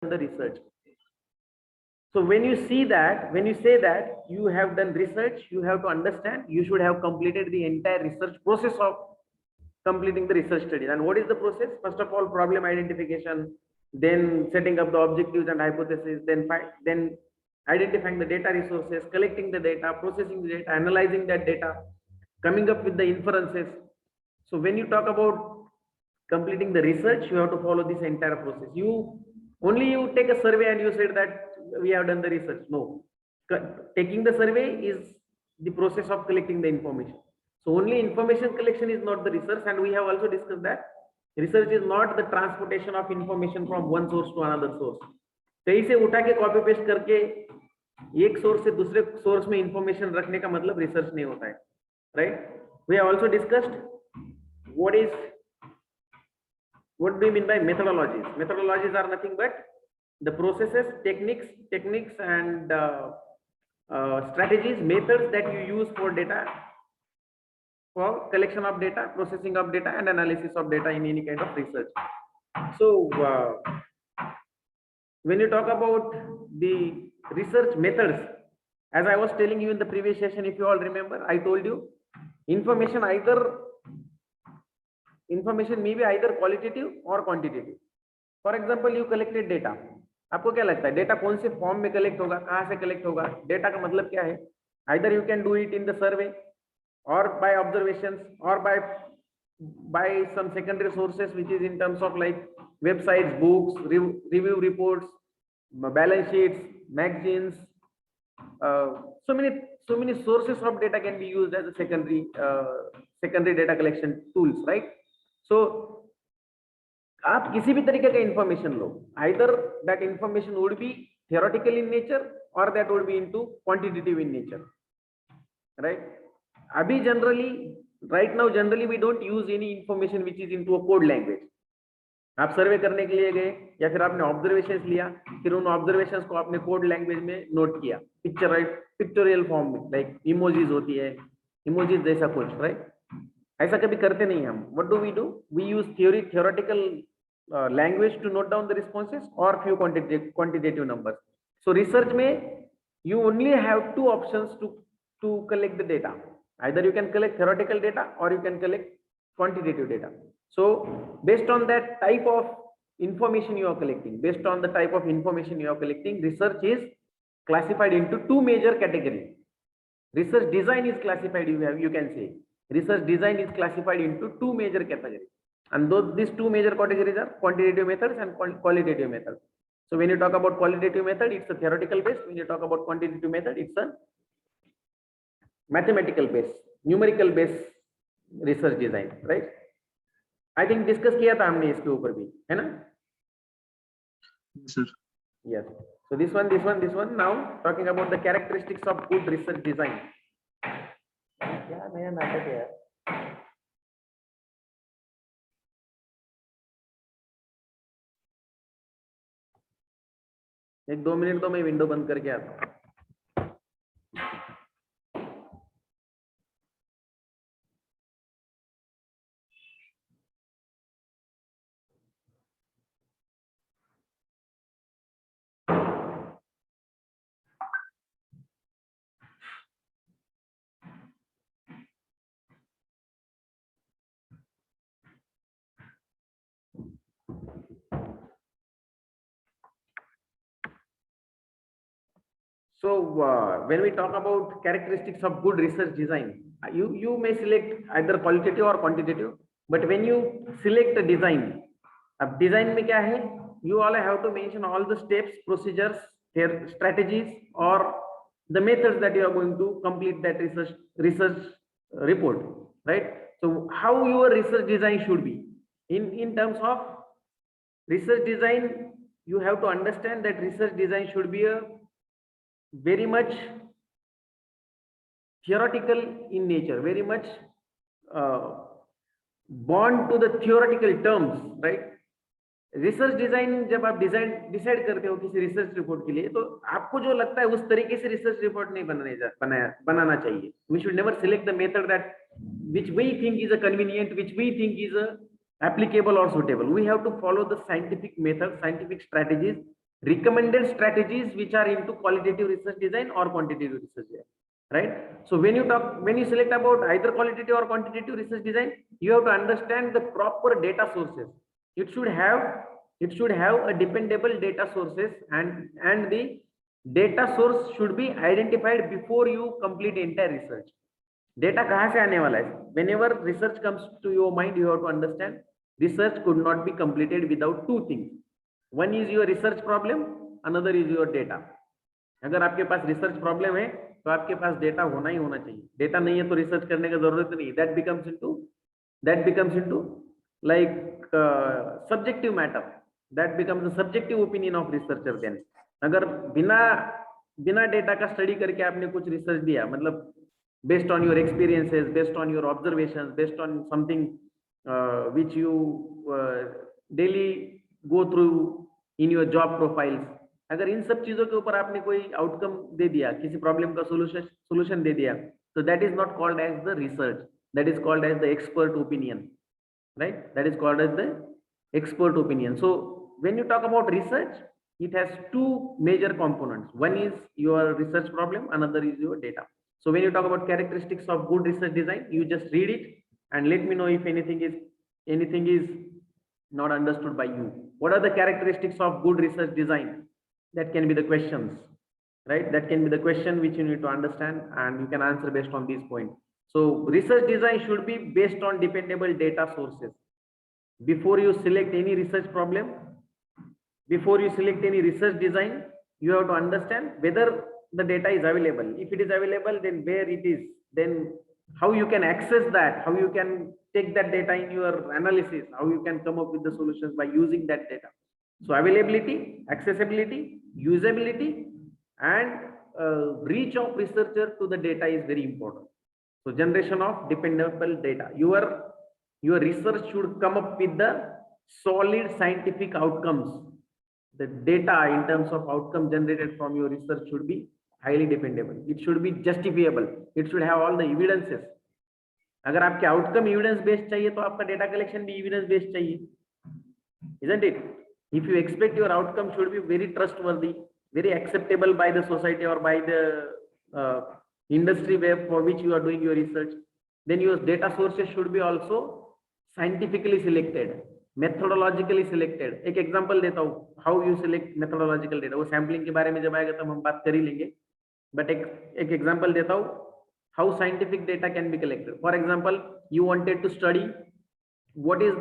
the research. So when you see that, when you say that you have done research, you have to understand you should have completed the entire research process of completing the research studies. And what is the process? First of all, problem identification, then setting up the objectives and hypotheses, then identifying the data resources, collecting the data, processing the data, analyzing that data, coming up with the inferences. So when you talk about completing the research, you have to follow this entire process. You take a survey and you said that we have done the research. No, taking the survey is the process of collecting the information. So only information collection is not the research, and we have also discussed that research is not the transportation of information from one source to another source. कहीं से उठा के copy paste करके एक source से दूसरे source में information रखने का मतलब रिसर्च नहीं होता है, right? We have also discussed what do you mean by methodologies? Methodologies are nothing but the processes, techniques and strategies, methods that you use for data, for collection of data, processing of data and analysis of data in any kind of research. So when you talk about the research methods, as I was telling you in the previous session, if you all remember, I told you information may be either qualitative or quantitative. For example, you collected data. आपको क्या लगता है data कौन से form में collect होगा, कहां से कलेक्ट होगा? डेटा का मतलब क्या है? Either you can do it in the survey or by observations or by some secondary sources, which is in terms of like websites, books, review reports, balance sheets, magazines. So many sources of data can be used as a secondary data collection tools, right? So आप किसी भी तरीके का information low, either that information would be theoretical in nature or that would be into quantitative in nature, right? अभी right now generally we don't use any information which is into a code language. आप सर्वे करने के लिए गए या फिर आपने observations लिया, फिर उन ऑब्जर्वेशंस को आपने कोड लैंग्वेज में नोट किया, पिक्चोरियल फॉर्म में, लाइक इमोजीज होती है, इमोजीज जैसा कुछ, राइट? ऐसा कभी करते नहीं हम. What do? We use theoretical language to note down the responses or few quantitative numbers. So research में you only have two options to collect the data. Either you can collect theoretical data or you can collect quantitative data. So based on that type of information you are collecting, research is classified into two major categories. Research design is classified, you can say research design is classified into two major categories, and these two major categories are quantitative methods and qualitative methods. So when you talk about qualitative method, it's a theoretical based. When you talk about quantitative method, it's a mathematical based, numerical based research design, right? I think discuss किया था हमने इसके ऊपर भी, है ना? Sir. Yes. So this one now talking about the characteristics of good research design. क्या नया नाटक है यार? एक 2 मिनट तो मैं विंडो बंद करके आता हूँ. So when we talk about characteristics of good research design, you may select either qualitative or quantitative, but when you select a design, अब design में क्या है? You all have to mention all the steps, procedures, their strategies, or the methods that you are going to complete that research report, right? So how your research design should be in terms of research design, you have to understand that research design should be a very much theoretical in nature, very much born to the theoretical terms, right? Research design जब आप decide करते हो किसी research report के लिए, तो आपको जो लगता है उस तरीके से रिसर्च रिपोर्ट नहीं बनाना चाहिए. We should never select the method that which we think is a convenient, which we think is a applicable or suitable. We have to follow the scientific method, scientific strategies recommended strategies which are into qualitative research design or quantitative research design, right? So when you select about either qualitative or quantitative research design, you have to understand the proper data sources. It should have a dependable data sources, and the data source should be identified before you complete entire research. Data कहाँ से आने वाला है? Whenever research comes to your mind, you have to understand research could not be completed without two things. One is your research problem, another is your data. अगर आपके पास research problem है तो आपके पास डेटा होना ही होना चाहिए. डेटा नहीं है तो रिसर्च करने की जरूरत नहीं. That becomes into like subjective matter. That becomes a subjective opinion of researcher then. अगर बिना डेटा का स्टडी करके आपने कुछ रिसर्च दिया, मतलब based on your experiences, based on your observations, based on something which you daily go through in your job profiles, अगर इन सब चीजों के ऊपर आपने कोई आउटकम दे दिया, किसी प्रॉब्लम का सोल्यूशन दे दिया, तो that is not called as the research, that is called as the expert opinion, right? That is called as the expert opinion. So when you talk about research, it has two major components. One is your research problem, another is your data. So when you talk about characteristics of good research design, you just read it and let me know if anything is not understood by you. What are the characteristics of good research design? That can be the questions, right? That can be the question which you need to understand, and you can answer based on these points. So research design should be based on dependable data sources. Before you select any research problem, before you select any research design, you have to understand whether the data is available. If it is available, then where it is, then how you can access that, how you can take that data in your analysis, how you can come up with the solutions by using that data. So availability, accessibility, usability, and reach of researcher to the data is very important. So generation of dependable data. Your research should come up with the solid scientific outcomes. The data in terms of outcome generated from your research should be highly dependable. It should be justifiable. It should have all the evidences. अगर आपके outcome evidence based चाहिए तो आपका data collection भी evidence based चाहिए, isn't it? If you expect your outcome should be very trustworthy, very acceptable by the society or by the industry where for which you are doing your research, then your data sources should be also scientifically selected, methodologically selected. एक example देता हूँ how you select methodological data. वो sampling के बारे में जब आएगा तब हम बात कर ही लेंगे, but एक एग्जांपल देता हूँ how scientific data can be collected. For example, you wanted to study what is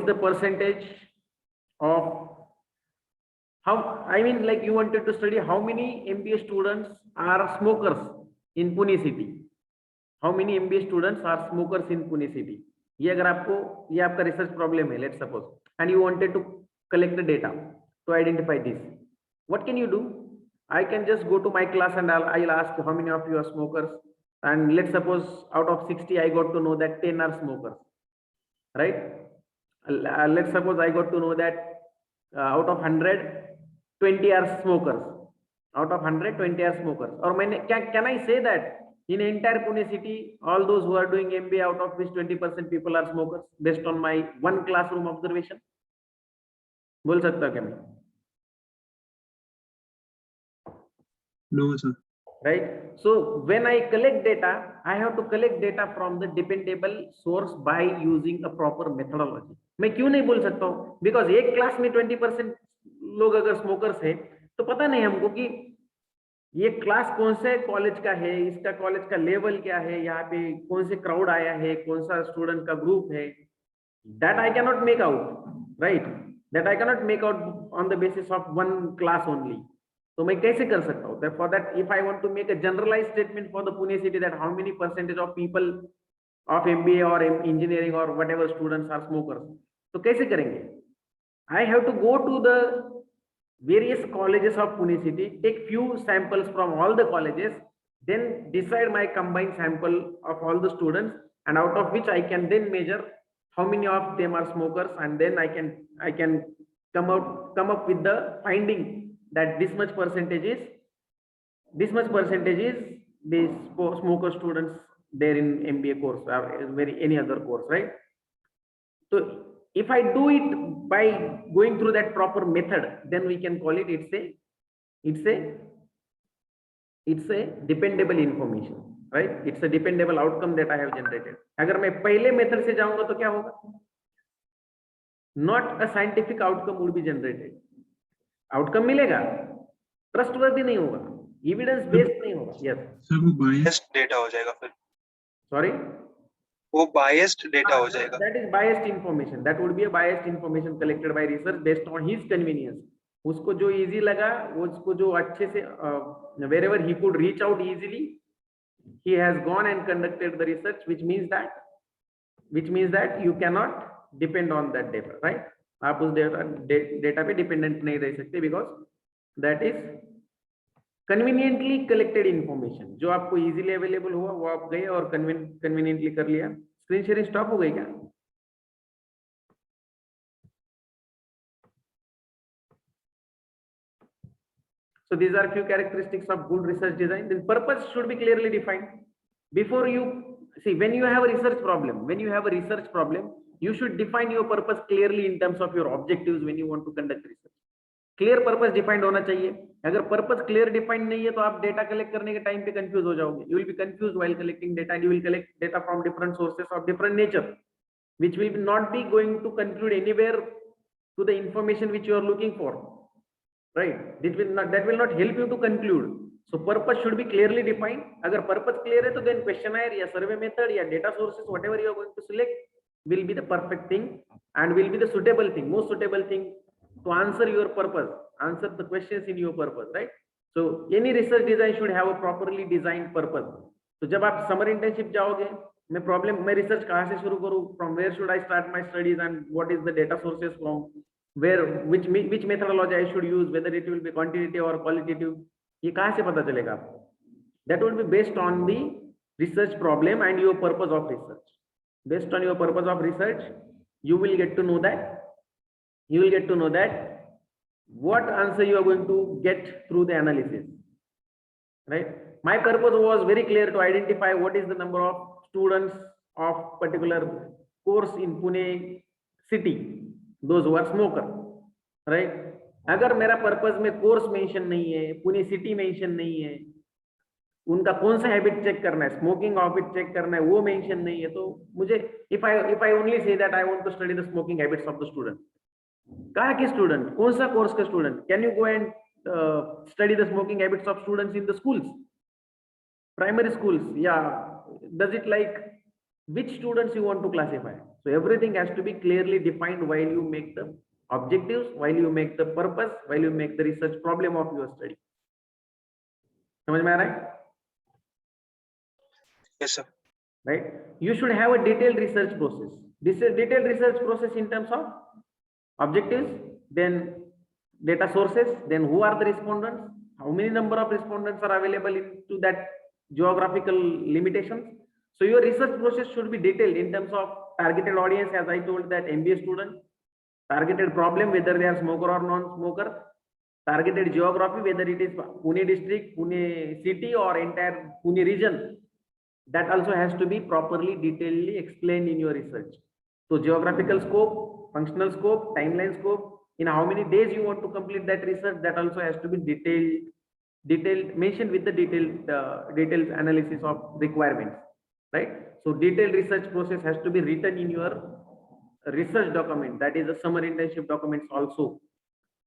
the percentage of like you wanted to study how many MBA students are smokers in Pune city. How many MBA students are smokers in Pune city? ये अगर आपको ये आपका research problem है, let's suppose, and you wanted to collect the data to identify this. What can you do? I can just go to my class and I'll ask how many of you are smokers, and let's suppose out of 60 I got to know that 10 are smokers, right? Let's suppose I got to know that out of 100 20 are smokers, out of 100 20 are smokers. Or can I say that in entire Pune city all those who are doing MBA, out of which 20% people are smokers based on my one classroom observation? बोल सकता हूं क्या मैं? No, sir. Right? So when I collect data, I have to collect data from the dependable source by using a proper methodology. मैं क्यों नहीं बोल सकता हूँ? Because एक क्लास में 20% लोग अगर स्मोकर्स है तो पता नहीं हमको कि ये क्लास कौन से कॉलेज का है, इसका कॉलेज का लेवल क्या है, यहाँ पे कौन से क्राउड आया है, कौन सा स्टूडेंट का ग्रुप है. That I cannot make out, right? That I cannot make out on the basis of one class only. तो मैं कैसे कर सकता हूँ? For that, if I want to make a generalized statement for the Pune city that how many percentage of people of MBA or engineering or whatever students are smokers, तो कैसे करेंगे? I have to go to the various colleges of Pune city, take few samples from all the colleges, then decide my combined sample of all the students, and out of which I can then measure how many of them are smokers, and then I can come up with the finding that this much percentage is these smoker students there in MBA course or any other course, right? So if I do it by going through that proper method, then we can call it it's a dependable information, right? It's a dependable outcome that I have generated. अगर मैं पहले method से जाऊंगा तो क्या होगा? Not a scientific outcome would be generated. Outcome मिलेगा, trustworthy नहीं होगा, एविडेंस बेस्ड नहीं होगा. यस सर वो बायस्ड डेटा हो जाएगा फिर. सॉरी, वो बायस्ड डेटा हो जाएगा. That is biased information. That would be a biased information collected by research based on his convenience. उसको जो इजी लगा, वो उसको जो अच्छे से wherever he could reach out easily, he has gone and conducted the research, which means that you cannot depend on that data, right? आप उस डेटा पे डिपेंडेंट नहीं रह सकते, because that is conveniently collected information. जो आपको easily available हुआ वो आप गए और कन्वीनियंटली कर लिया. स्क्रीन शेयरिंग स्टॉप हो गई क्या? So these are few characteristics of good research design. The purpose should be clearly defined. Before you see, when you have a research problem, you should define your purpose clearly in terms of your objectives when you want to conduct research. Clear purpose defined होना चाहिए. अगर purpose clear defined नहीं है तो आप data collect करने के time पे confuse हो जाओगे. You will be confused while collecting data, and you will collect data from different sources of different nature, which will not be going to conclude anywhere to the information which you are looking for. Right? That will not help you to conclude. So purpose should be clearly defined. अगर purpose clear है तो then questionnaire या survey method या data sources, whatever you are going to select, will be the perfect thing and will be the suitable thing, most suitable thing to answer your purpose, answer the questions in your purpose, right? So any research design should have a properly designed purpose. तो जब आप summer internship जाओगे, मैं research कहाँ से शुरू करूँ? From where should I start my studies and what is the data sources from? which methodology I should use, whether it will be quantitative or qualitative, ये कहाँ से पता चलेगा आपको? That will be based on the research problem and your purpose of research. Based on your purpose of research, you will get to know that what answer you are going to get through the analysis, right? My purpose was very clear, to identify what is the number of students of particular course in Pune city, those who are smoker, right? अगर मेरा purpose में course mention नहीं है, Pune city mention नहीं है, उनका कौन सा हैबिट चेक करना है, स्मोकिंग हैबिट चेक करना है, वो मेंशन नहीं है, तो मुझे if I only say that I want to study the smoking habits of the student, कहाँ के स्टूडेंट, कौन सा कोर्स का student? Can you go and study the smoking habits of students in the schools, primary schools? Yeah, does it like which students you want to classify? So everything has to be clearly defined while you make the objectives, while you make the purpose, while you make the research problem of your study. समझ में आ रहा है? Yes sir. Right? You should have a detailed research process. This is detailed research process in terms of objectives, then data sources, then who are the respondents, how many number of respondents are available into that geographical limitations. So your research process should be detailed in terms of targeted audience, as I told, that MBA student, targeted problem, whether they are smoker or non-smoker, targeted geography, whether it is Pune district, Pune city, or entire Pune region. That also has to be properly, detailedly explained in your research. So geographical scope, functional scope, timeline scope, in how many days you want to complete that research, that also has to be detailed mentioned with the detailed analysis of requirements, right? So detailed research process has to be written in your research document, that is the summer internship documents also,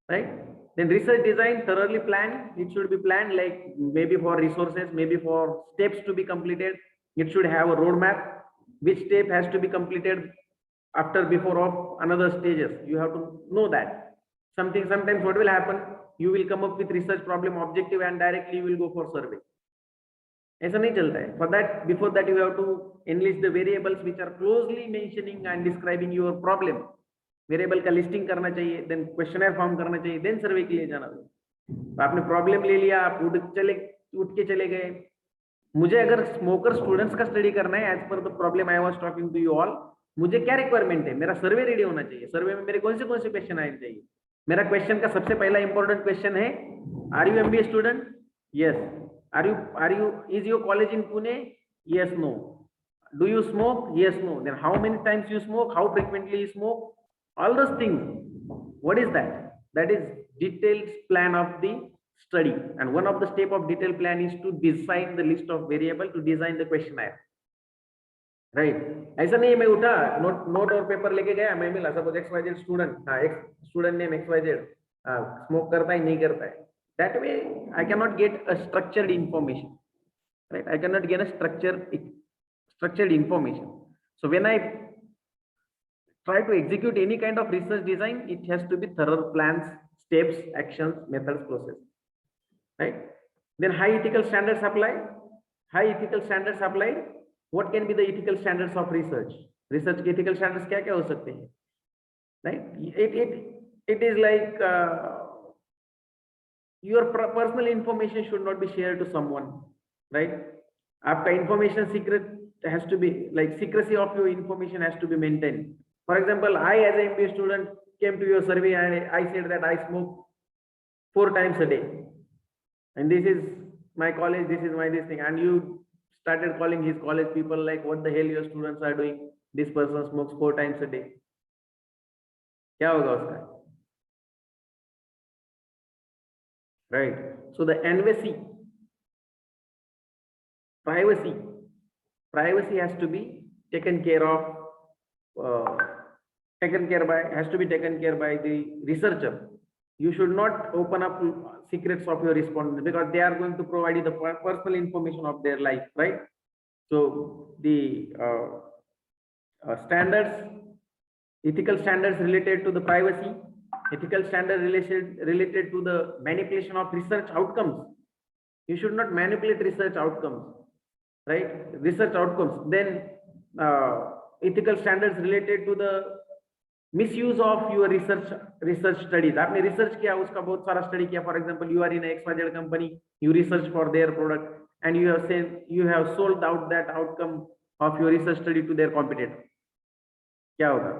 right? Then research design, thoroughly planned. It should be planned, like maybe for resources, maybe for steps to be completed. It should have a roadmap, which step has to be completed after, before, of another stages. You have to know that. Sometimes what will happen, you will come up with research problem objective and directly you will go for survey. ऐसा नहीं चलता है. For that, before that, you have to enlist the variables which are closely mentioning and describing your problem. Variable का listing करना चाहिए, then questionnaire form करना चाहिए, then सर्वे के लिए जाना चाहिए. तो आपने प्रॉब्लम ले लिया, आप उठ के चले गए. मुझे अगर स्मोकर स्टूडेंट्स का स्टडी करना है, as per the problem I was talking to you all, मुझे क्या रिक्वायरमेंट है? मेरा सर्वे रेडी होना चाहिए. सर्वे में मेरे कौन से क्वेश्चन आने चाहिए? मेरा क्वेश्चन का सबसे पहला इंपॉर्टेंट क्वेश्चन है, are you MBA student? Yes. Are you is your college in Pune? Yes, no. Do you smoke? Yes, no. Then how many times you smoke? How frequently you smoke? All those things. What is that? That is detailed plan of the study. And one of the step of detailed plan is to design the list of variable, to design the questionnaire. Right ऐसा नहीं है मैं उठा note और paper लेके गया मैं मिला suppose XYZ student x student name XYZ smoke करता है नहीं करता है that way I can not get a structured information right I can not get a structured information. So when I try to execute any kind of research design, it has to be thorough plans, steps, actions, methods, process, right? Then high ethical standards apply. High ethical standards applied. What can be the ethical standards of research? Research के ethical standards क्या क्या हो सकते हैं? Right? It is like your personal information should not be shared to someone, right? आपका information secret has to be like secrecy of your information has to be maintained. For example, I as an MBA student came to your survey and I said that I smoke 4 times a day, and this is my college, this is my this thing, and you started calling his college people like, what the hell your students are doing? This person smokes 4 times a day. क्या होगा उसका? Right. So the NVC, privacy has to be taken care of. Has to be taken care by the researcher. You should not open up secrets of your respondents because they are going to provide you the personal information of their life, right? So the standards, ethical standards related to the privacy, ethical standards related to the manipulation of research outcomes. You should not manipulate research outcomes, right? Research outcomes. Then ethical standards related to the misuse of your research studies. आपने research किया उसका बहुत सारा study किया. For example, you are in a XYZ company, you research for their product and you have sold out that outcome of your research study to their competitor. क्या होगा?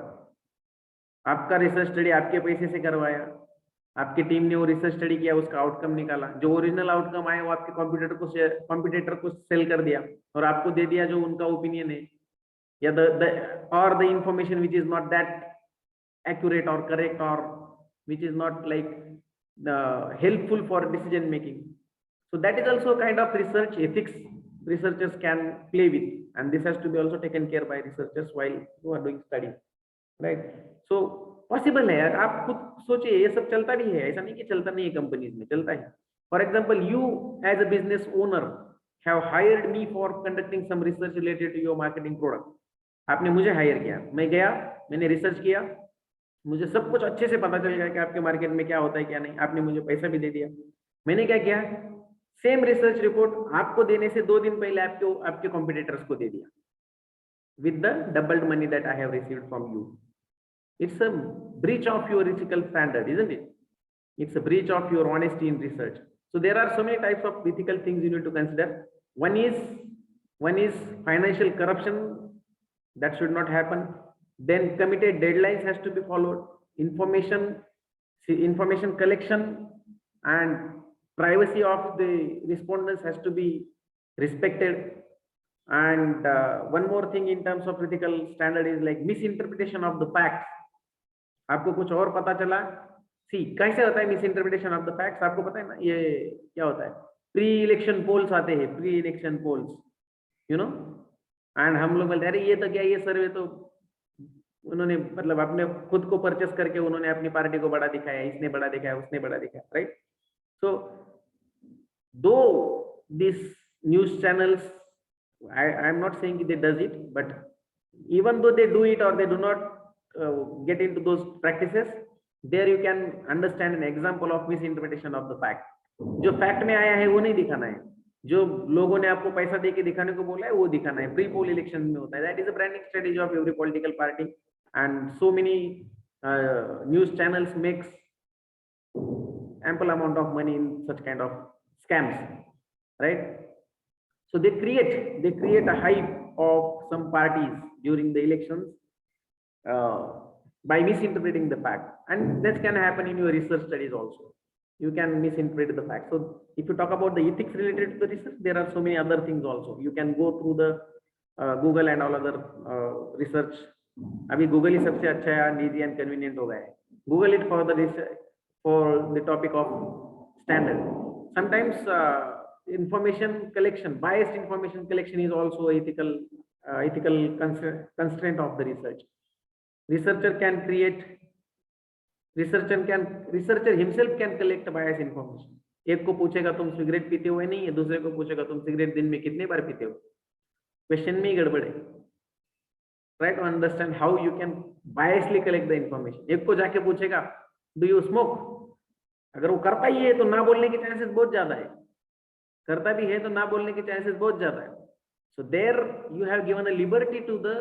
आपका research study आपके पैसे से करवाया, आपकी टीम ने वो research study किया, उसका outcome निकाला, जो original outcome आया वो आपके competitor को sell कर दिया और आपको दे दिया जो उनका opinion है या the information which is not that accurate or correct or which is not like helpful for decision making. So that is also a kind of research ethics researchers can play with, and this has to be also taken care by researchers while you are doing study, right? So possible है यार, आप खुद सोचिए ये सब चलता भी है, ऐसा नहीं कि चलता नहीं है, कंपनीज में चलता है. For example, you as a business owner have hired me for conducting some research related to your marketing product. आपने मुझे हायर किया, मैं गया, मैंने रिसर्च किया, मुझे सब कुछ अच्छे से पता चल गया कि आपके मार्केट में क्या होता है क्या नहीं. आपने मुझे पैसा भी दे दिया. मैंने क्या किया, सेम रिसर्च रिपोर्ट आपको देने से 2 दिन पहले आपके कॉम्पिटिटर्स को दे दिया with the doubled money that I have received from you. It's a breach of your ethical standard, isn't it? It's a breach of your honesty in research. So there are so many types of ethical things you need to consider. One is financial corruption, that should not happen. Then committed deadlines has to be followed. Information collection and privacy of the respondents has to be respected. And one more thing in terms of ethical standard is like misinterpretation of the facts. आपको कुछ और पता चला, कैसे होता है मिसइंटरप्रिटेशन of the facts? आपको पता है ना ये क्या होता है? प्री इलेक्शन पोल्स आते हैं, pre election polls, you know, and हम लोग बोलते हैं अरे ये तो क्या, ये सर्वे तो उन्होंने मतलब अपने खुद को परचेस करके उन्होंने अपनी पार्टी को बड़ा दिखाया, इसने बड़ा दिखाया, उसने बड़ा दिखाया, राइट? सो दो this news channels, I am not saying they does it, but even though they do it or they do not get into those practices, there you can understand an example of misinterpretation of the fact. जो fact में आया है वो नहीं दिखाना है, जो लोगों ने आपको पैसा दे के दिखाने को बोला है वो दिखाना है. प्री पोल इलेक्शन में होता है. That is a branding strategy of every political party, and so many news channels makes ample amount of money in such kind of scams, right? So they create a hype of some parties during the elections by misinterpreting the fact, and that can happen in your research studies also. You can misinterpret the fact. So if you talk about the ethics related to the research, there are so many other things also. You can go through the Google and all other research अभी Google ही सबसे अच्छा है, easy and convenient हो गया है. Google it for the topic of standard. Sometimes information collection, biased information collection is also ethical constraint of the research. Researcher himself can collect biased information. एक को पूछेगा तुम सिगरेट पीते हो नहीं है, दूसरे को पूछेगा तुम सिगरेट दिन में कितने बार पीते हो. क्वेश्चन में ही गड़बड़ है. Try to understand how you can biasly collect the information. एक को जाके पूछेगा do you smoke, अगर वो करता ही है तो ना बोलने के चांसेस बहुत ज्यादा है. करता भी है तो ना बोलने के चांसेस बहुत ज्यादा है. So there you have given a liberty to the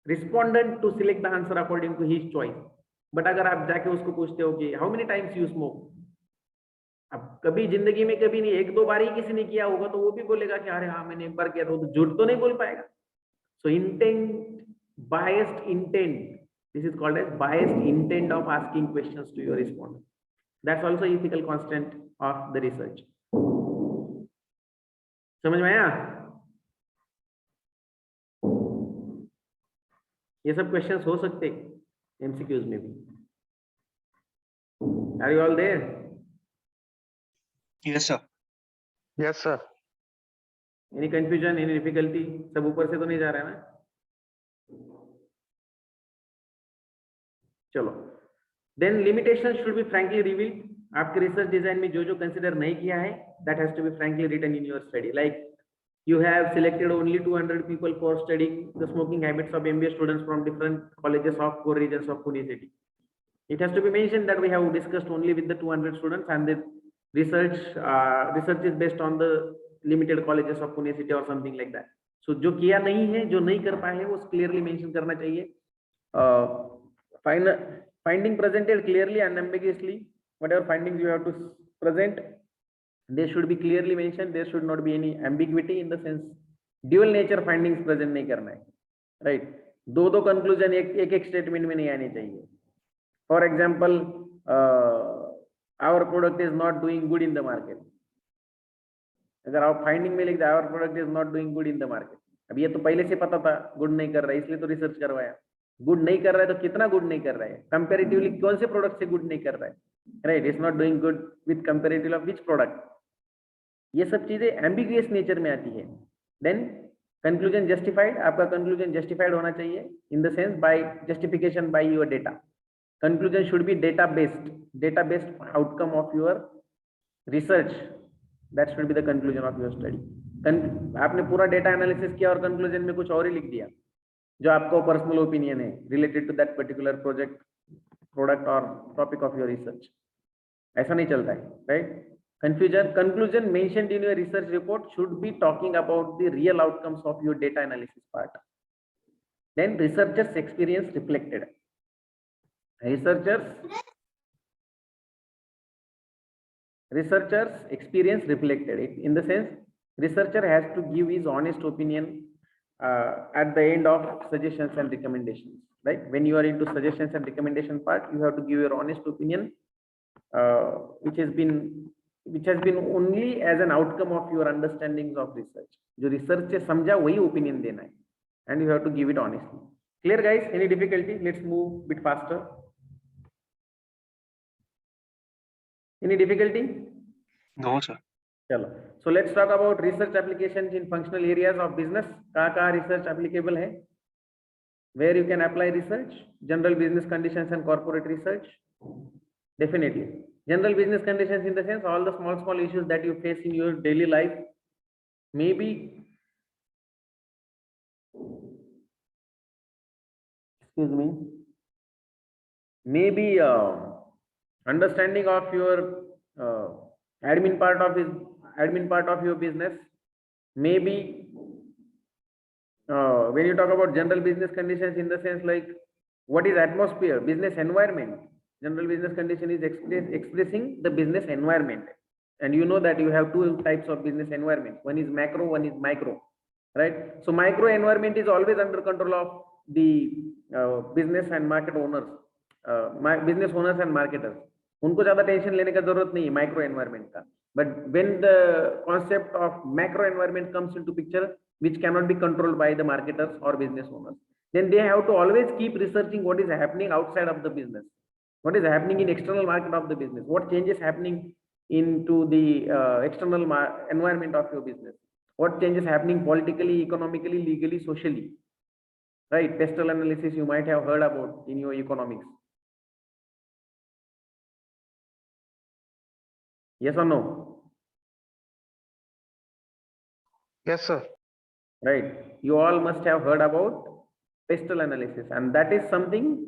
respondent to select the answer according to his choice. But अगर आप जाके उसको पूछते हो कि how many times you smoke, अब कभी जिंदगी में कभी नहीं, एक दो बार ही किसी ने किया होगा तो वो भी बोलेगा कि अरे हाँ मैंने एक बार किया था, तो झूठ तो नहीं बोल पाएगा. So intent, biased intent, this is called as biased intent of asking questions to your respondent. That's also ethical constraint of the research. समझ में आया? ये सब क्वेश्चंस हो सकते एमसीक्यूज में भी. Are you all there? Yes sir. Yes, sir. Any confusion, any difficulty? सब ऊपर से तो नहीं जा रहा है ना? चलो. Then limitation should be frankly revealed. आपके रिसर्च डिजाइन में जो जो कंसिडर नहीं किया है, that has to be frankly written in your study. Like you have selected only 200 people for studying the smoking habits of MBA students from different colleges of core regions of Pune city. It has to be mentioned that we have discussed only with the 200 students, and the research is based on the limited colleges of Pune city or something like that. So जो किया नहीं है, जो नहीं कर पाए हैं, वो clearly mention करना चाहिए. Finding presented clearly and ambiguously. Whatever findings you have to present, they should be clearly mentioned. There should not be any ambiguity in the sense dual nature findings present नहीं करना है, right? दो conclusion एक statement में नहीं आनी चाहिए. For example, our product is not doing good in the market. अगर आप finding में लिख दे our product is not doing good in the market, अब ये तो पहले से पता था good नहीं कर रहा है, इसलिए तो रिसर्च करवाया. गुड नहीं कर रहा है तो कितना गुड नहीं कर रहा है, कंपैरेटिवली कौन से प्रोडक्ट से गुड नहीं कर रहा है, right? It's not doing good with comparative of which product. ये सब चीजें एम्बिगुअस नेचर में आती है. Then conclusion justified. आपका कंक्लूजन जस्टिफाइड होना चाहिए in the sense by justification by your data. Conclusion should be data based outcome of your research. That should be the conclusion of your study. आपने पूरा data analysis किया और conclusion में कुछ और ही लिख दिया जो आपको पर्सनल ओपिनियन है related to that particular project, product और टॉपिक ऑफ योर रिसर्च. ऐसा नहीं चलता है, right? Conclusion mentioned in your research report should be talking about the real outcomes of your data analysis part. Then researchers' experience reflected. Researchers' experience reflected. In the sense, researcher has to give his honest opinion at the end of suggestions and recommendations, right? When you are into suggestions and recommendation part, you have to give your honest opinion, which has been only as an outcome of your understandings of research. जो research से समझा वही opinion देना है, and you have to give it honestly. Clear guys? Any difficulty? Let's move bit faster. Any difficulty? No sir. चलो. So let's talk about research applications in functional areas of business. कहाँ research applicable है? Where you can apply research? General business conditions and corporate research. Definitely. General business conditions in the sense all the small issues that you face in your daily life. Maybe understanding of your admin part of your business. Maybe when you talk about general business conditions in the sense like what is atmosphere, business environment. General business condition is expressing the business environment, and you know that you have two types of business environment. One is macro, one is micro, right? So micro environment is always under control of the business and market owners, business owners and marketers. उनको ज्यादा tension लेने का जरूरत नहीं है micro environment का. But when the concept of macro environment comes into picture, which cannot be controlled by the marketers or business owners, then they have to always keep researching what is happening outside of the business, what is happening in external market of the business, what changes happening into the external environment of your business, what changes happening politically, economically, legally, socially, right? Textual analysis you might have heard about in your economics. Yes or no? Yes, sir. Right. You all must have heard about textual analysis, and that is something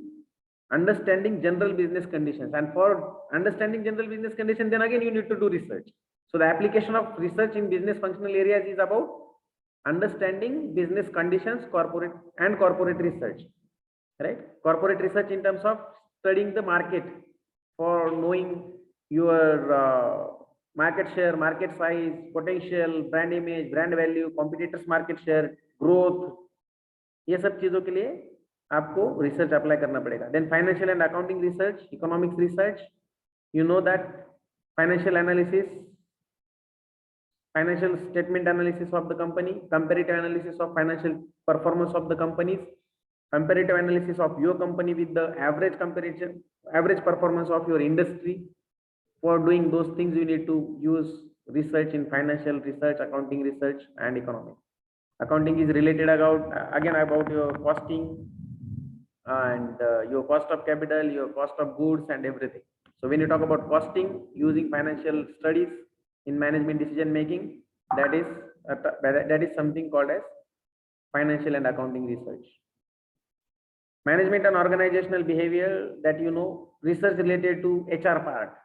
understanding general business conditions. And for understanding general business conditions, then again you need to do research. So the application of research in business functional areas is about understanding business conditions, corporate research, right? Corporate research in terms of studying the market for knowing your market share, market size, potential, brand image, brand value, competitors market share, growth, ये सब चीजों के लिए आपको research apply करना पड़ेगा. Then financial and accounting research, economics research, you know that financial analysis, financial statement analysis of the company, comparative analysis of financial performance of the companies, comparative analysis of your company with the average comparison, average performance of your industry. For doing those things, you need to use research in financial research, accounting research, and economics. Accounting is related about your costing and your cost of capital, your cost of goods, and everything. So when you talk about costing using financial studies in management decision making, that is something called as financial and accounting research. Management and organizational behavior, that you know, research related to HR part,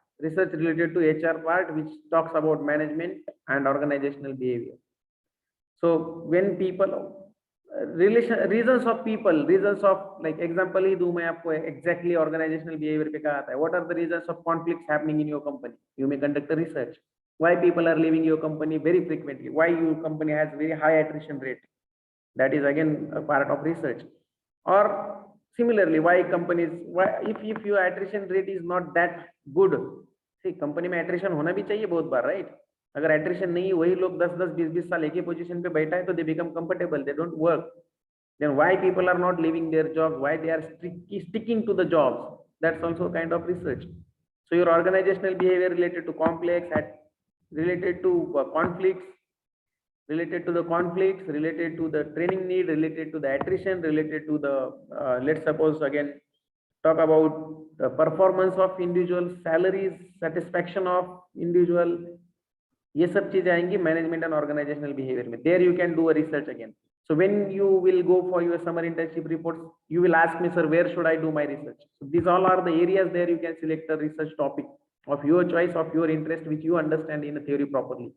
which talks about management and organizational behavior. So when people reasons of like example ही दूं मैं आपको exactly organizational behavior पे कहा था. What are the reasons of conflicts happening in your company? You may conduct a research. Why people are leaving your company very frequently? Why your company has very high attrition rate? That is again a part of research. Or similarly, why if your attrition rate is not that good, see company में attrition होना भी चाहिए बहुत बार, right? अगर attrition नहीं, वही लोग 10-10, 20-20 साल एक ही पोजीशन पे बैठा है तो they become comfortable, they don't work. Then why people are not leaving their jobs? Why they are sticking to the jobs? That's also kind of research. So your organizational behavior related to conflicts, related to the training need, related to the attrition, related to the let's suppose again talk about the performance of individual, salaries, satisfaction of individual. ये सब चीजें आएंगी management and organizational behaviour में. There you can do a research again. So when you will go for your summer internship reports, you will ask me, sir, where should I do my research? So these all are the areas there you can select a research topic of your choice, of your interest, which you understand in a theory properly.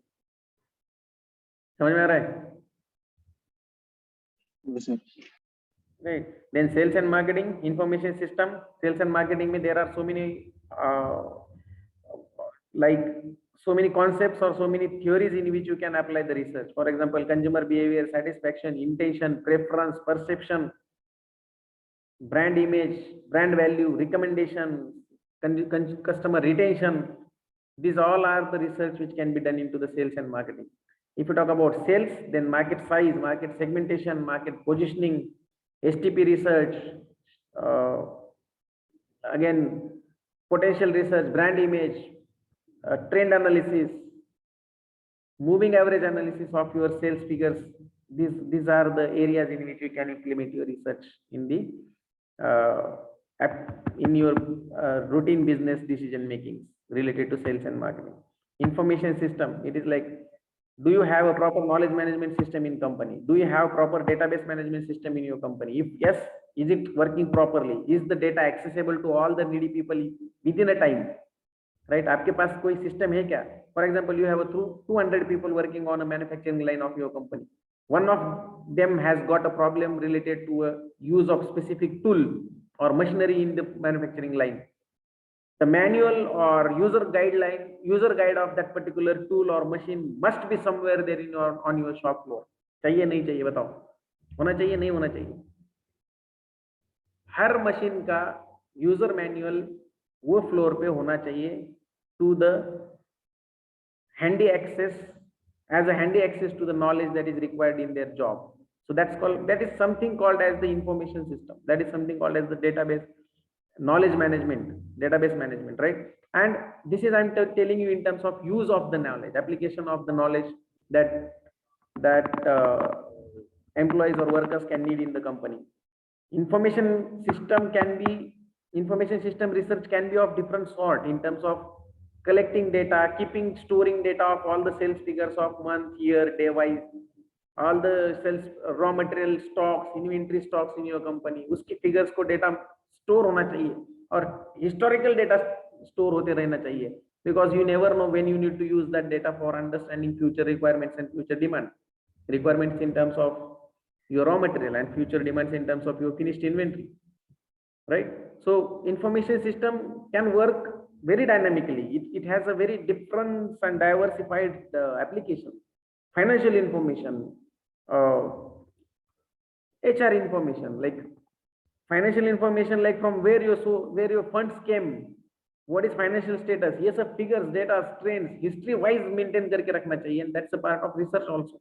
समझ में आ रहा है? Yes, sir. Right. Then sales and marketing, information system. Sales and marketing में there are so many like so many concepts or so many theories in which you can apply the research. For example, consumer behavior, satisfaction, intention, preference, perception, brand image, brand value, recommendation, customer retention. These all are the research which can be done into the sales and marketing. If you talk about sales, then market size, market segmentation, market positioning, STP research, again potential research, brand image, trend analysis, moving average analysis of your sales figures. These are the areas in which you can implement your research in the in your routine business decision making related to sales and marketing. Information system, it is like, do you have a proper knowledge management system in company? Do you have proper database management system in your company? If yes, is it working properly? Is the data accessible to all the needy people within a time? Right? आपके पास कोई system है क्या? For example, you have 200 people working on a manufacturing line of your company. One of them has got a problem related to a use of specific tool or machinery in the manufacturing line. The manual or user guide of that particular tool or machine must be somewhere there in on your shop floor. चाहिए नहीं चाहिए बताओ? होना चाहिए नहीं होना चाहिए? हर machine का यूजर मैनुअल वो फ्लोर पे होना चाहिए to the handy access, as a handy access to the knowledge that is required in their job. So that is something called as the information system. That is something called as the database knowledge management, database management, right? And this is I'm telling you in terms of use of the knowledge, application of the knowledge that employees or workers can need in the company. Information system research can be of different sort in terms of collecting data, storing data of all the sales figures of month, year, day wise, all the sales raw material stocks, inventory stocks in your company, उसके figures को data store होना चाहिए और historical data store होते रहना चाहिए, because you never know when you need to use that data for understanding future requirements and future demand, requirements in terms of your raw material and future demands in terms of your finished inventory, right? So information system can work very dynamically. It has a very different and diversified application. Financial information, HR information, like financial information, like from where your funds came, what is financial status, ये सब figures, data, trends, history wise maintain करके रखना चाहिए, and that's a part of research also.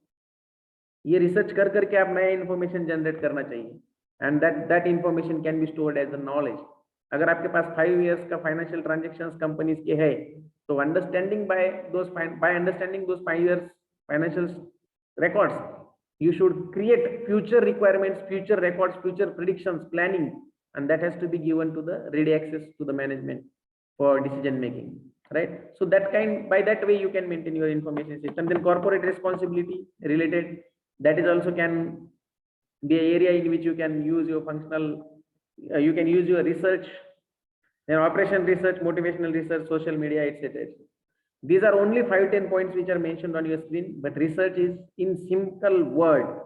ये research कर करके आप नया information generate करना चाहिए, and that information can be stored as a knowledge. अगर आपके पास 5 years का financial transactions companies के है, तो understanding by understanding those 5 years financial records, you should create future requirements, future records, future predictions, planning, and that has to be given to the ready access to the management for decision making, right? So by that way you can maintain your information system. Then corporate responsibility related, that is also can be an area in which you can use your functional, you can use your research, then operation research, motivational research, social media, etc. These are only 5-10 points which are mentioned on your screen, but research is, in simple word,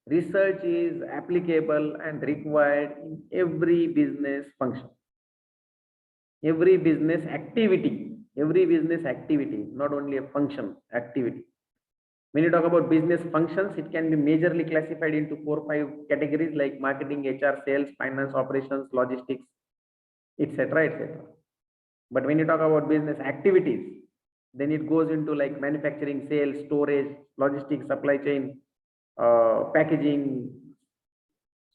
research is applicable and required in every business function, every business activity, not only a function, activity. When you talk about business functions, it can be majorly classified into 4 or 5 categories like marketing, HR, sales, finance, operations, logistics, etc., etc. But when you talk about business activities, then it goes into like manufacturing, sales, storage, logistics, supply chain, packaging.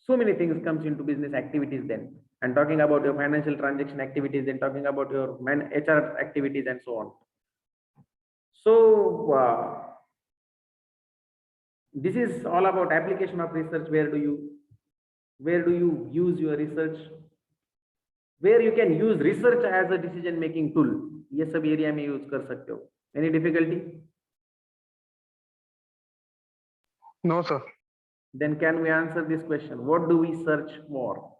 So many things comes into business activities then. And talking about your financial transaction activities, then talking about your HR activities and so on. So this is all about application of research. Where do you use your research? Where you can use research as a decision making tool. ये सब area में use कर सकते हो. Any difficulty? No, sir. Then can we answer this question? What do we search for?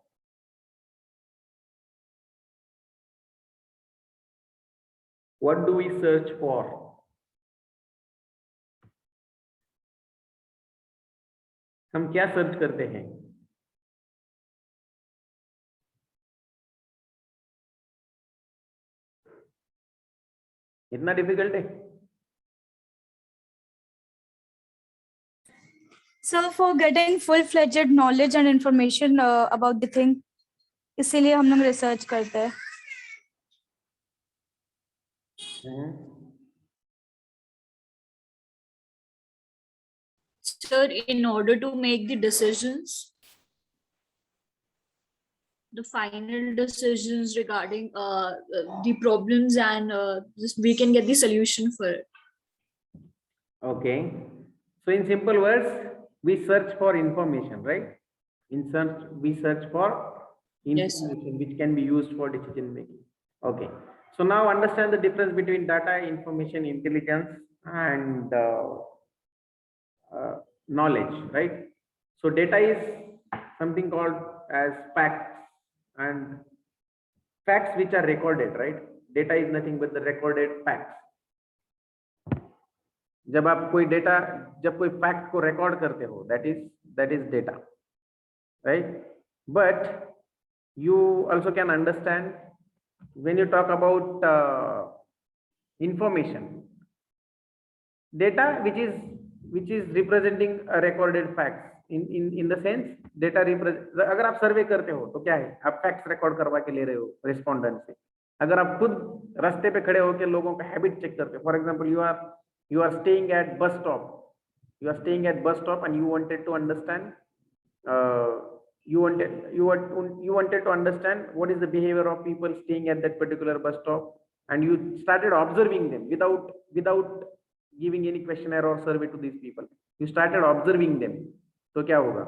What do we search for? हम क्या search करते हैं? इतना डिफिकल्ट है? So for getting full-fledged knowledge and information about the thing, इसीलिए हम लोग research करते हैं. Sir, in order to make the decisions, the final decisions regarding the problems, and we can get the solution for it. Okay. So in simple words, we search for information, right? We search for information, which can be used for decision making. Okay. So now understand the difference between data, information, intelligence, and knowledge, right? So data is something called as facts, and facts which are recorded, right? Data is nothing but the recorded facts. जब आप कोई fact को record करते हो, that is data, right? But you also can understand when you talk about information, data which is representing a recorded facts in the sense data अगर आप सर्वे करते हो तो क्या है, आप फैक्ट्स रिकॉर्ड करवा के ले रहे हो रिस्पोंडेंट से. अगर आप खुद रास्ते पे खड़े होकर लोगों का हैबिट चेक करते हो, for example you are staying at bus stop You are staying at bus stop and you wanted to understand. You wanted to understand what is the behavior of people staying at that particular bus stop, and you started observing them without giving any questionnaire or survey to these people. You started observing them. So क्या होगा?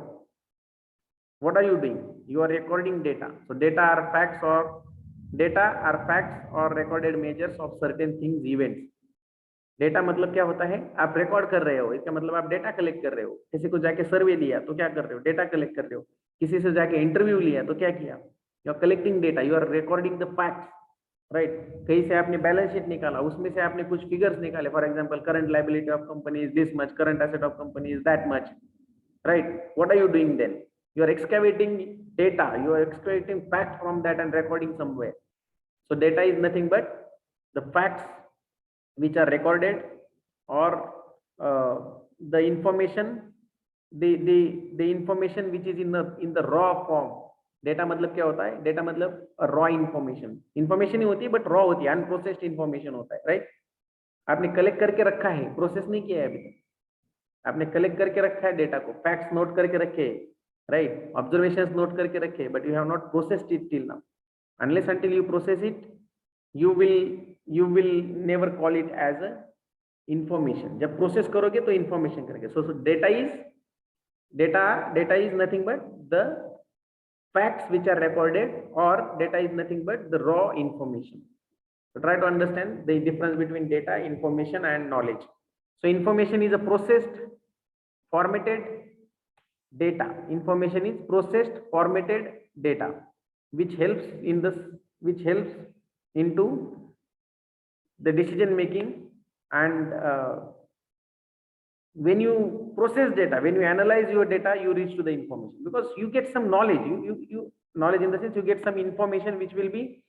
What are you doing? You are recording data. So data are facts or recorded measures of certain things, events. Data मतलब क्या होता है? आप record कर रहे हो, इसका मतलब आप डेटा कलेक्ट कर रहे हो. किसी को जाके सर्वे लिया तो क्या कर रहे हो? डेटा कलेक्ट कर रहे हो. किसी से जाके इंटरव्यू लिया तो क्या किया? You are collecting data, you are recording the facts, right. कहीं से आपने बैलेंस शीट निकाला, उसमें से आपने कुछ फिगर्स निकाले. For example, current liability of company is this much, current asset of company is that much, right. What are you doing then? You are excavating data, you are excavating facts from that and recording somewhere. So data is nothing but the facts which are recorded, or the information, the information which is in the raw form. Data मतलब क्या होता है? Data मतलब raw information. Information ही होती है but raw होती है, unprocessed information होता है, right? आपने collect करके रखा है, process नहीं किया है अभी तक. आपने collect करके रखा है डेटा को, facts note करके रखे, right? Observations note करके रखे, but you have not processed it till now. Unless until you process it, you will never call it as a information. जब process करोगे तो information करेंगे. So data is nothing but the facts which are recorded, or data is nothing but the raw information. So try to understand the difference between data, information and knowledge. So information is a processed, formatted data. Information is processed, formatted data, which helps into the decision making. And when you process data, when you analyze your data, you reach to the information, because you get some knowledge. You knowledge in the sense you get some information which will be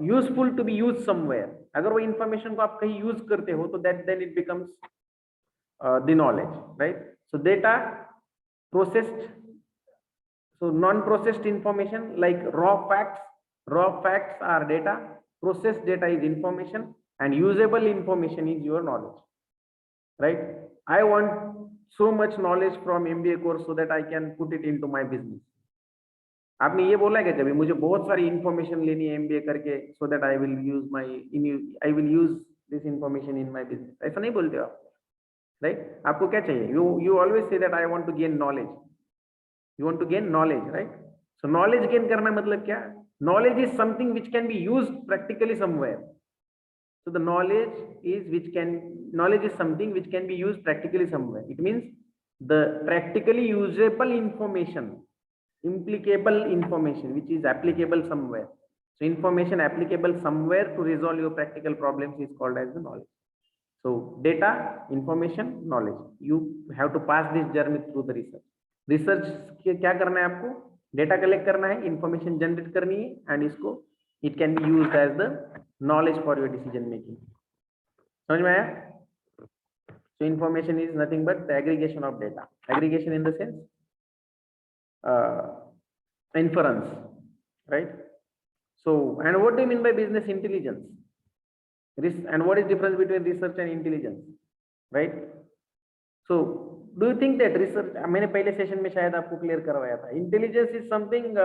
useful to be used somewhere. अगर वो information को आप कहीं use करते हो तो then it becomes the knowledge, right? So data processed, so non-processed information like raw facts are data, processed data is information, and usable information is your knowledge, right? I want so much knowledge from MBA course so that I can put it into my business. आपने ये बोला है कि जब मुझे बहुत सारी information लेनी है MBA करके, so that I will use this information in my business. ऐसा नहीं बोलते हो आप, right? आपको क्या चाहिए? You always say that I want to gain knowledge. You want to gain knowledge, right? So knowledge gain करना मतलब क्या? Knowledge is something which can be used practically somewhere. So the knowledge is something which can be used practically somewhere. It means the practically usable information, implicable information which is applicable somewhere. So information applicable somewhere to resolve your practical problems is called as the knowledge. So data, information, knowledge. You have to pass this journey through the research. Research क्या करना है आपको? Data collect करना है, information generate करनी है, and इसको it can be used as the knowledge for your decision making. समझ में आया? So information is nothing but the aggregation of data. Aggregation in the sense inference, right? So, and what do you mean by business intelligence? And what is difference between research and intelligence, right? So do you think that research, मैंने पहले session में शायद आपको clear करवाया था, intelligence is something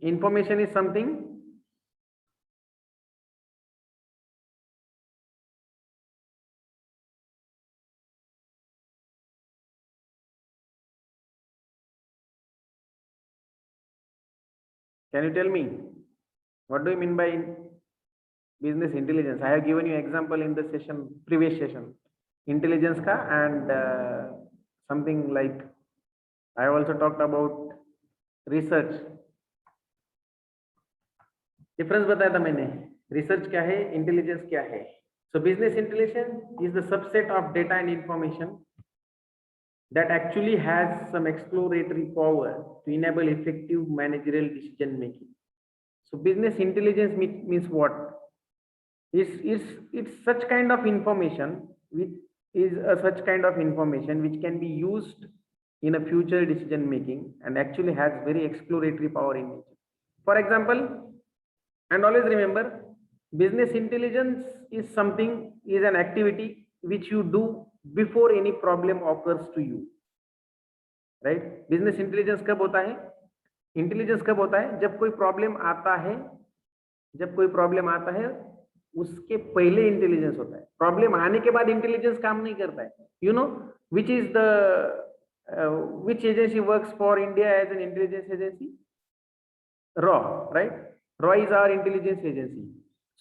information is something can you tell me what do you mean by business intelligence? I have given you example in the session, previous session, intelligence ka, and something like I also talked about research. Difference बताया था मैंने. Research क्या है, intelligence क्या है? So business intelligence is the subset of data and information that actually has some exploratory power to enable effective managerial decision making. So business intelligence means what? It's such kind of information which is such kind of information which can be used in a future decision making and actually has very exploratory power in nature. For example, And always remember, business intelligence is something, is an activity which you do before any problem occurs to you, right? Business intelligence कब होता है? Intelligence कब होता है? जब कोई problem आता है, जब कोई प्रॉब्लम आता है उसके पहले इंटेलिजेंस होता है. प्रॉब्लम आने के बाद इंटेलिजेंस काम नहीं करता है. You know which is the which agency works for India as an intelligence agency? RAW, right? RAW is our intelligence agency.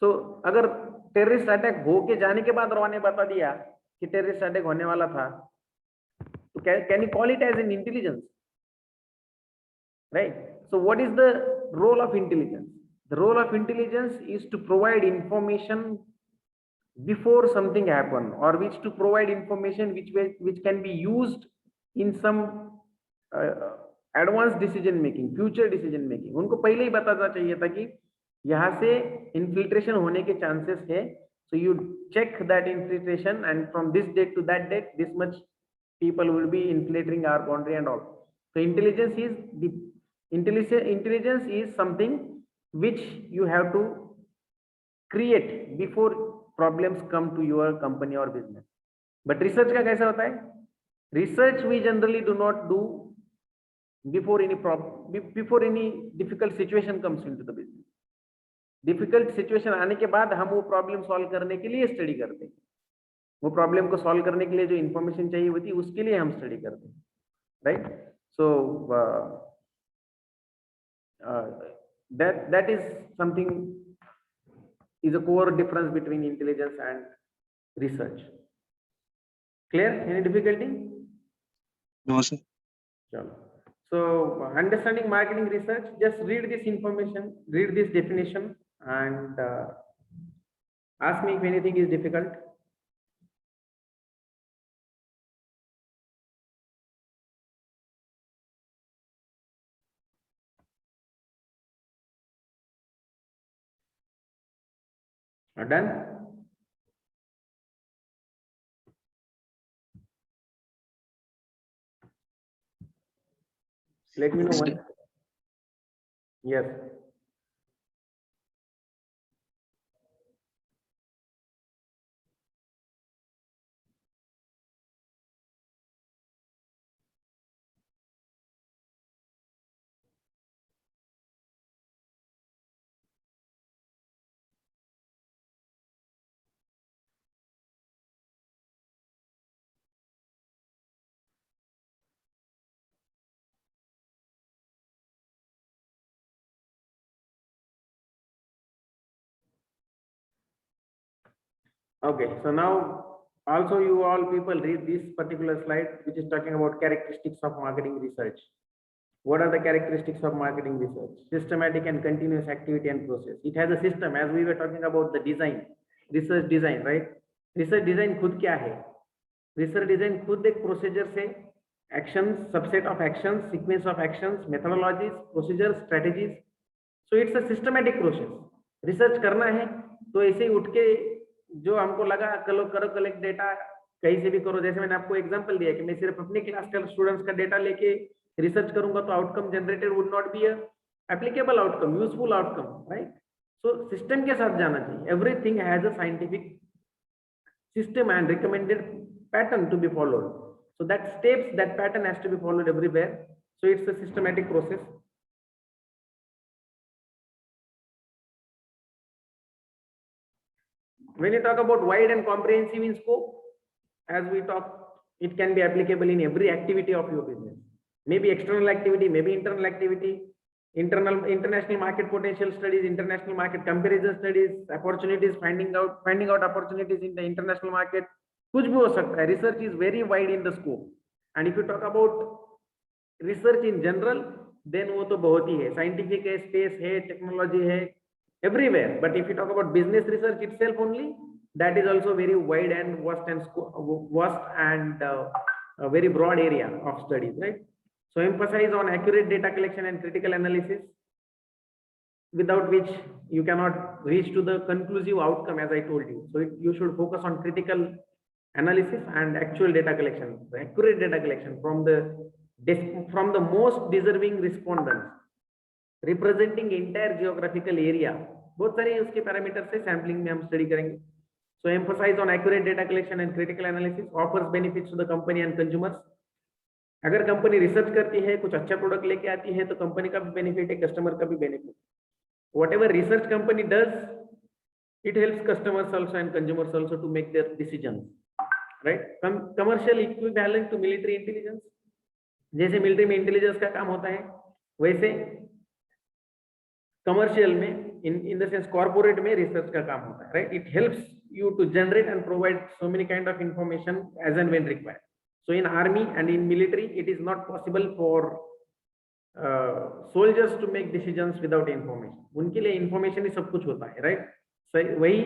So अगर टेररिस्ट अटैक हो के जाने के बाद RAW ने बता दिया कि टेररिस्ट अटैक होने वाला था, तो can you call it as an intelligence? Right? So what is the role of intelligence? The role of intelligence is to provide information before something happen, or which to provide information which can be used in some advanced decision making, future decision making. उनको पहले ही बताना चाहिए था कि यहाँ से infiltration होने के chances है. So you check that infiltration, and from this date to that date, this much people will be infiltrating our boundary and all. So intelligence is something which you have to create before problems come to your company or business. But research का कैसा होता है? Research we generally do not do before any difficult situation comes into the business. Difficult situation आने के बाद हम वो problem solve करने के लिए स्टडी करते हैं. वो प्रॉब्लम को सॉल्व करने के लिए जो इंफॉर्मेशन चाहिए होती है उसके लिए हम स्टडी करते हैं, right? So that is something, is a core difference between intelligence and research. Clear? Any difficulty? No, sir. Chalo. So understanding marketing research, just read this information, read this definition, and ask me if anything is difficult. Are done? Let me know when. Yes. Okay, so now also you all people read this particular slide, which is talking about characteristics of marketing research. What are the characteristics of marketing research? Systematic and continuous activity and process. It has a system, as we were talking about the design, research design, right? Research design खुद क्या है? Research design खुद एक procedure से actions, subset of actions, sequence of actions, methodologies, procedures, strategies. So it's a systematic process. Research करना है तो ऐसे ही उठ के जो हमको लगा करो कलेक्ट डेटा कहीं से भी करो. जैसे मैंने आपको एग्जांपल दिया कि मैं सिर्फ अपने क्लास के स्टूडेंट्स का डेटा लेके रिसर्च करूंगा तो outcome generated would not be applicable outcome, useful outcome, right? So system के साथ जाना चाहिए. Everything has a scientific system and recommended pattern to be followed. So that steps, that pattern has to be followed everywhere. So it's a systematic process. When you talk about wide and comprehensive in scope, as we talk, it can be applicable in every activity of your business. Maybe external activity, maybe internal activity, international market potential studies, international market comparison studies, opportunities, finding out opportunities in the international market. कुछ भी हो सकता है. Research is very wide in the scope. And if you talk about research in general, then वो तो बहुत ही है. Scientific है, space है, technology है, everywhere. But if you talk about business research itself only, that is also very wide and vast and a very broad area of studies, right? So emphasize on accurate data collection and critical analysis, without which you cannot reach to the conclusive outcome, as I told you. So you should focus on critical analysis and actual data collection, the accurate data collection from the most deserving respondents, representing entire geographical area, बहुत सारे उसके parameter से sampling में हम study करेंगे. So emphasize on accurate data collection and critical analysis, offers benefits to the company and consumers. अगर company research करती है, कुछ अच्छा प्रोडक्ट लेके आती है, तो कंपनी का भी बेनिफिट है, कस्टमर का भी benefit. Whatever research company does, it helps customers also and consumers also to make their decisions, right? Commercial equivalent to military intelligence. जैसे मिलिट्री में इंटेलिजेंस का काम होता है, वैसे कमर्शियल में in the sense corporate में रिसर्च का काम होता है, right? It helps you to generate and provide so many kind of information as and when required. So in army and in military, it is not possible for soldiers to make decisions without information. उनके लिए information ही सब कुछ होता है, right? So वही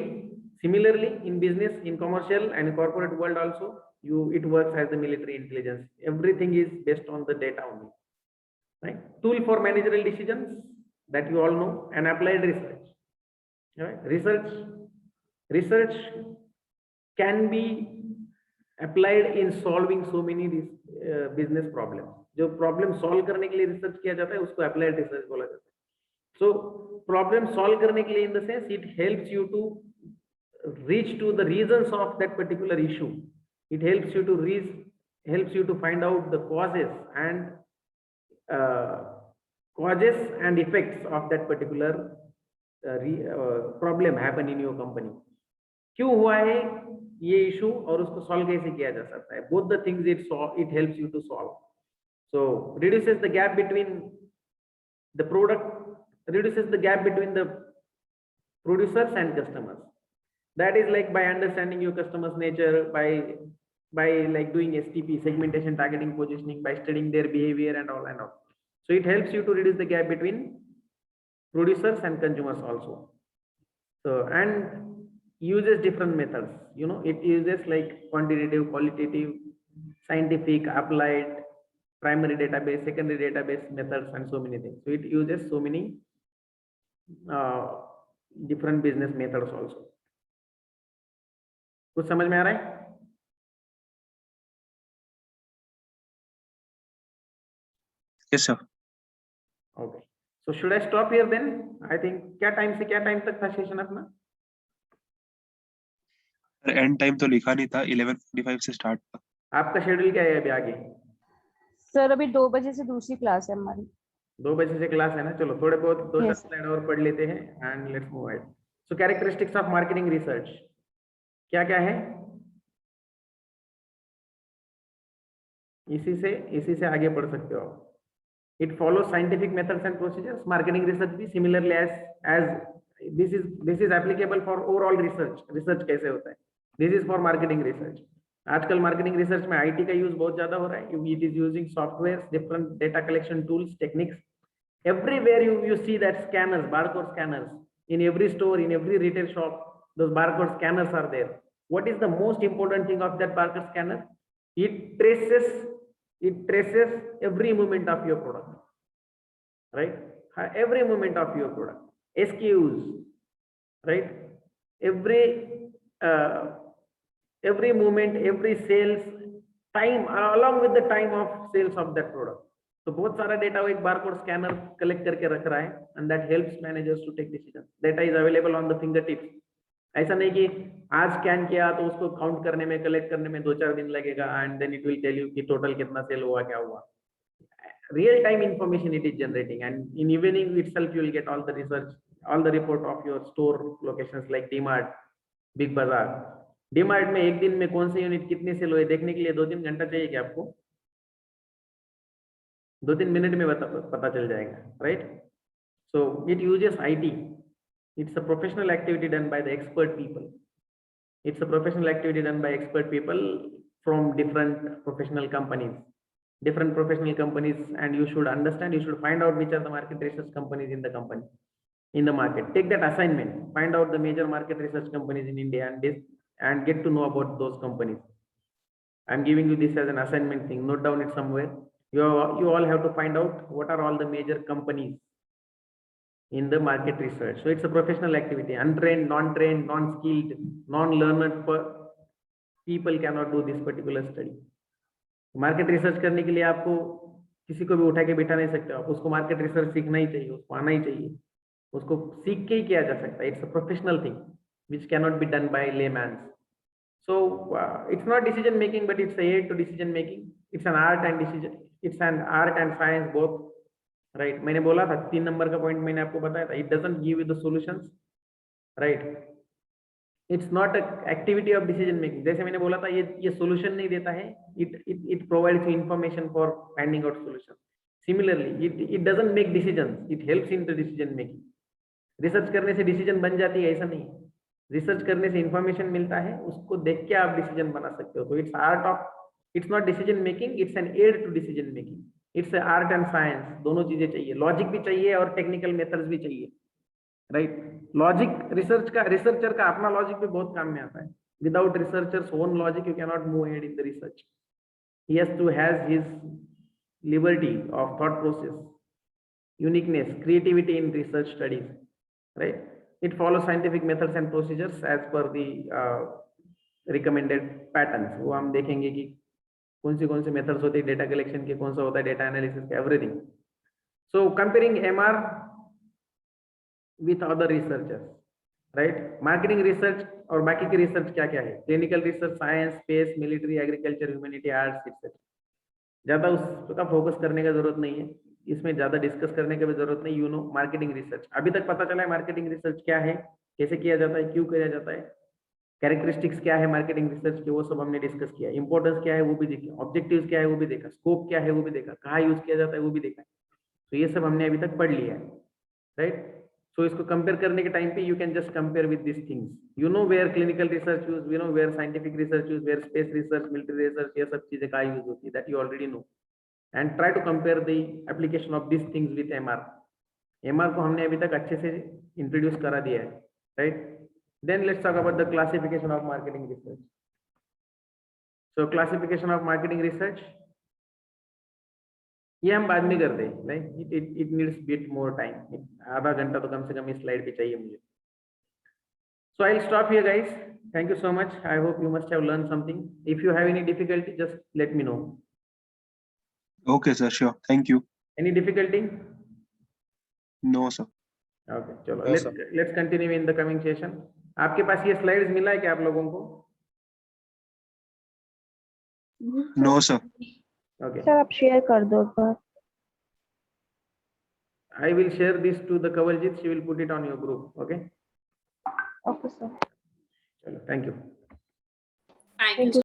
similarly in business, in commercial and corporate world also, it works as the military intelligence. Everything is based on the data only, right? Tool for managerial decisions that you all know, and applied research. Right? Research can be applied in solving so many business problems. जो problem solve करने के लिए research किया जाता है, उसको applied research बोला जाता है. So problem solve करने के लिए in the sense it helps you to reach to the reasons of that particular issue. It helps you to find out the causes and effects of that particular problem happen in your company. क्यों हुआ है ये issue और उसको solve कैसे किया जा सकता है? Both the things it helps you to solve. So reduces the gap between the producers and customers. That is like by understanding your customer's nature, by like doing STP, segmentation, targeting, positioning, by studying their behavior and all. So it helps you to reduce the gap between producers and consumers also. So and uses different methods. You know, it uses like quantitative, qualitative, scientific, applied, primary database, secondary database methods, and so many things. So it uses so many different business methods also. कुछ समझ में आ रहा है? Yes, sir. Okay. So should I stop here then? I think क्या time से क्या time तक था सेशन अपना? एंड टाइम तो लिखा नहीं था, 11:45 से स्टार्ट था. आपका शेड्यूल क्या है अभी आगे? सर अभी 2 बजे से दूसरी क्लास है हमारी. 2 बजे से क्लास है ना. चलो थोड़े बहुत 2-4 स्लाइड और पढ़ लेते हैं and let's move ahead. So characteristics of marketing research क्या क्या है? इसी से आगे बढ़ सकते हो आप. It follows scientific methods and procedures. Marketing research भी similarly as this is applicable for overall research. Research कैसे होता है? This is for marketing research. आजकल marketing research में IT का use बहुत ज्यादा हो रहा है. It is using softwares, different data collection tools, techniques. Everywhere you see that scanners, barcode scanners in every store, in every retail shop. Those barcode scanners are there. What is the most important thing of that barcode scanner? It traces every movement of your product, right? Every movement of your product, SKUs, right? Every movement, every sales time, along with the time of sales of that product. तो बहुत सारा data वो एक barcode scanner collect करके रख रहा है, and that helps managers to take decisions. Data is available on the fingertips. ऐसा नहीं कि आज स्कैन किया तो उसको काउंट करने में, कलेक्ट करने में 2-4 दिन लगेगा and then it will tell you कि टोटल कितना सेल हुआ, क्या हुआ. Real time information it is generating and in evening itself you will get all the research, all the report of your store locations like DMart, Big Bazaar. DMart में एक दिन में कौन से यूनिट कितने सेल हुए देखने के लिए 2-3 घंटा चाहिए क्या आपको? 2-3 मिनट में पता चल जाएगा, right? So it uses IT. It's a professional activity done by the expert people. It's a professional activity done by expert people from different professional companies. And you should understand, you should find out which are the market research companies in the market. Take that assignment, find out the major market research companies in India and get to know about those companies. I'm giving you this as an assignment thing. Note down it somewhere. You all have to find out what are all the major companies in the market research. So it's a professional activity. Untrained, non-trained, non-skilled, non-learned people cannot do this particular study. Market research करने के लिए आपको किसी को भी उठा के बिठा नहीं सकते. आप उसको मार्केट रिसर्च सीखना ही चाहिए, उसको आना ही चाहिए. उसको सीख के ही किया जा सकता है. It's a professional thing which cannot be done by layman. So it's not decision making, but it's a aid to decision making. It's an art and decision. It's an art and science both. Right? मैंने बोला था 3 number का point मैंने आपको बताया था. It doesn't give you the solutions. Right? It's not a activity of decision making. जैसे मैंने बोला था ये solution नहीं देता है. It provides you information for finding out solution. Similarly, it doesn't make decisions. It helps in the decision making. Research करने से डिसीजन बन जाती है ऐसा नहीं. रिसर्च करने से इंफॉर्मेशन मिलता है, उसको देख के आप डिसीजन बना सकते हो. तो it's art of, it's not decision making, it's an aid to decision making. It's art and science, दोनों चीजें चाहिए. लॉजिक भी चाहिए और टेक्निकल मेथड्स भी चाहिए. राइट? लॉजिक रिसर्चर का अपना लॉजिक भी बहुत काम में आता है. Without researcher's own logic you can not move ahead in the research. He has to has his liberty of thought process, uniqueness, creativity in research studies. Right? It follows scientific methods and procedures as per the recommended patterns. वो हम देखेंगे कि कौन से methods होते हैं data collection के, कौन सा होता है डेटा एनालिसिस के, everything. So comparing MR with other researchers. Right? Marketing research और बाकी की रिसर्च क्या क्या है? Clinical research, science, space, military, agriculture, humanity, arts, etcetera. ज्यादा उसका फोकस करने का जरूरत नहीं है, इसमें ज्यादा डिस्कस करने की भी जरूरत नहीं. यू नो मार्केटिंग रिसर्च अभी तक पता चला है मार्केटिंग रिसर्च क्या है, कैसे किया जाता है, क्यों किया जाता है, कैरेक्टरिस्टिक्स क्या है मार्केटिंग रिसर्च के, वो सब हमने डिस्कस किया. इंपॉर्टेंस क्या है वो भी देखा, ऑब्जेक्टिव्स क्या है वो भी देखा, स्कोप क्या है वो भी देखा, कहाँ यूज किया जाता है वो भी देखा. तो ये सब हमने अभी तक पढ़ लिया है. राइट? सो इसको कंपेयर करने के टाइम पे you can just compare with this things. You know where clinical research use, you know where scientific research use, where space research, military research, ये सब चीजें कहाँ यूज होती है, that you already know. And try to compare the application of these things with MR. MR को हमने अभी तक अच्छे से इंट्रोड्यूस करा दिया है. Right? Then let's talk about the classification of marketing research. So classification of marketing research ये हम बाद में करते हैं. Right? It needs bit more time. आधा घंटा तो कम से कम इस स्लाइड पे चाहिए मुझे. So I'll stop here, guys. Thank you so much. I hope you must have learned something. If you have any difficulty, just let me know. Okay, sir. Sure. Thank you. Any difficulty? No, sir. Okay, चलो. No, sir. Let's continue in the coming session. आपके पास ये slides मिला है क्या आप लोगों को? No, sir. Okay. Sir आप शेयर कर दो एक बार. I will share this to the Kawaljit. She will put it on your group. Okay. Okay sir. चलो. Thank you. Thank you.